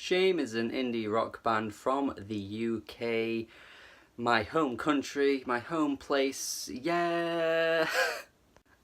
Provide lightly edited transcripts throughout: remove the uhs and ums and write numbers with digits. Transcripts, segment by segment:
Shame is an indie rock band from the UK, my home country, my home place, yeah!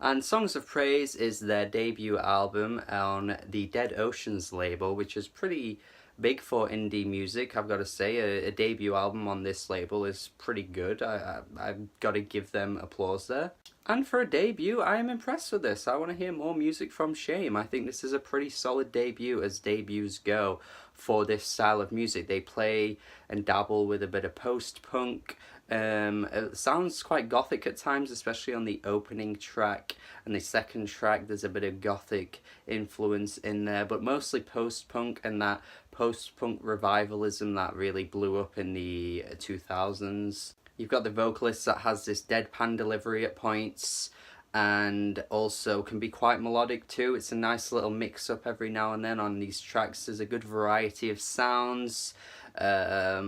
And Songs of Praise is their debut album on the Dead Oceans label, which is pretty big for indie music, I've got to say. A debut album on this label is pretty good. I've got to give them applause there. And for a debut, I am impressed with this. I want to hear more music from Shame. I think this is a pretty solid debut as debuts go for this style of music. They play and dabble with a bit of post-punk. It sounds quite gothic at times, especially on the opening track. And the second track, there's a bit of gothic influence in there, but mostly post-punk and that post-punk revivalism that really blew up in the 2000s. You've got the vocalist that has this deadpan delivery at points and also can be quite melodic too. It's a nice little mix-up every now and then on these tracks. There's a good variety of sounds. Yeah,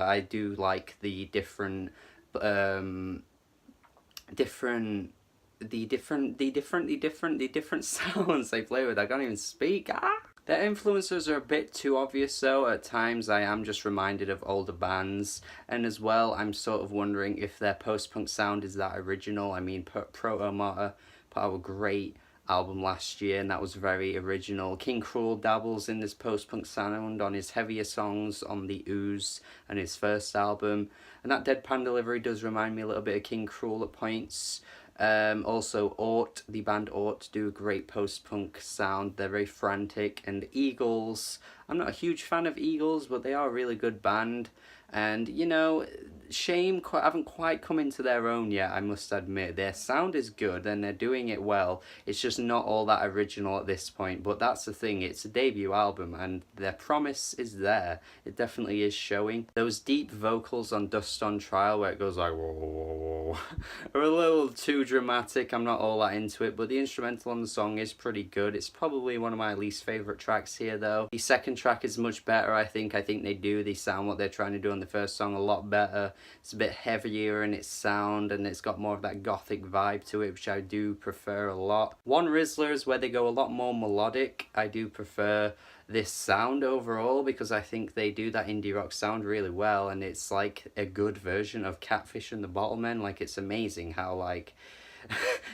I do like the different sounds they play with. I can't even speak. Their influences are a bit too obvious though. At times I am just reminded of older bands, and as well I'm sort of wondering if their post-punk sound is that original. I mean, Proto Martyr put out a great album last year and that was very original. King Cruel dabbles in this post-punk sound on his heavier songs on the Ooze and his first album, and that deadpan delivery does remind me a little bit of King Cruel at points. Also Ought, the band Ought, do a great post-punk sound. They're very frantic. And Eagles, I'm not a huge fan of Eagles, but they are a really good band. And, you know, Shame haven't quite come into their own yet, I must admit. Their sound is good and they're doing it well. It's just not all that original at this point. But that's the thing, it's a debut album and their promise is there. It definitely is showing. Those deep vocals on Dust on Trial where it goes like whoa, whoa, whoa, are a little too dramatic. I'm not all that into it, but the instrumental on the song is pretty good. It's probably one of my least favourite tracks here though. The second track is much better, I think. They sound what they're trying to do on the first song a lot better. It's a bit heavier in its sound and it's got more of that gothic vibe to it, which I do prefer a lot. One Rizla is where they go a lot more melodic. I do prefer this sound overall because I think they do that indie rock sound really well, and it's like a good version of Catfish and the Bottlemen. Like, it's amazing how like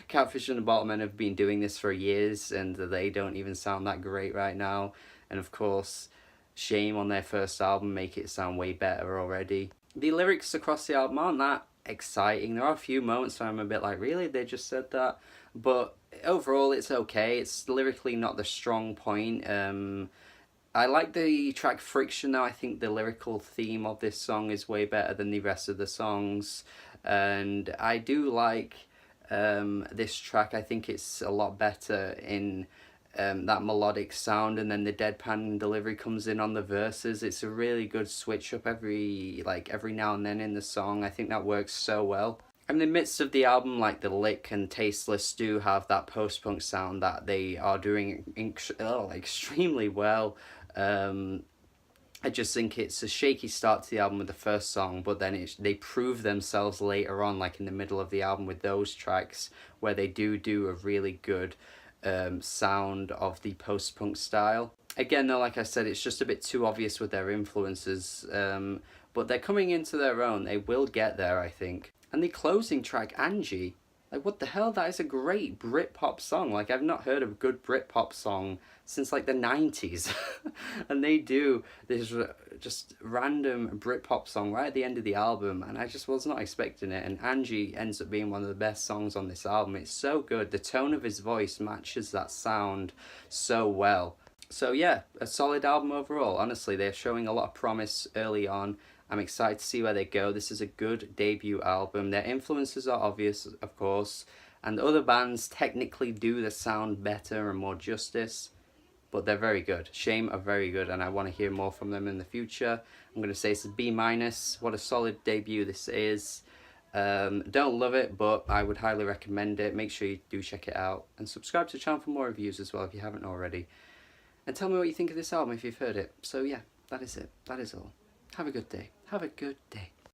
Catfish and the Bottlemen have been doing this for years and they don't even sound that great right now. And of course Shame on their first album make it sound way better already. The lyrics across the album aren't that exciting. There are a few moments where I'm a bit like, really? They just said that? But overall it's okay. It's lyrically not the strong point. I like the track Friction though. I think the lyrical theme of this song is way better than the rest of the songs. And I do like this track. I think it's a lot better in that melodic sound, and then the deadpan delivery comes in on the verses. It's a really good switch up every now and then in the song. I think that works so well. In the midst of the album, like the Lick and Tasteless do have that post-punk sound that they are doing extremely well. I just think it's a shaky start to the album with the first song, but then they prove themselves later on, like in the middle of the album with those tracks, where they do a really good sound of the post-punk style. Again though, like I said, it's just a bit too obvious with their influences, but they're coming into their own. They will get there, I think. And the closing track, Angie, like what the hell, that is a great Britpop song. Like, I've not heard a good Britpop song since like the 90s. And they do this just random Britpop song right at the end of the album, and I just was not expecting it. And Angie ends up being one of the best songs on this album. It's so good. The tone of his voice matches that sound so well. So yeah, a solid album overall. Honestly, they're showing a lot of promise early on. I'm excited to see where they go. This is a good debut album. Their influences are obvious, of course, and other bands technically do the sound better and more justice, but they're very good. Shame are very good, and I want to hear more from them in the future. I'm going to say it's a B-. What a solid debut this is. Don't love it, but I would highly recommend it. Make sure you do check it out, and subscribe to the channel for more reviews as well if you haven't already. And tell me what you think of this album if you've heard it. So yeah, that is it. That is all. Have a good day. Have a good day.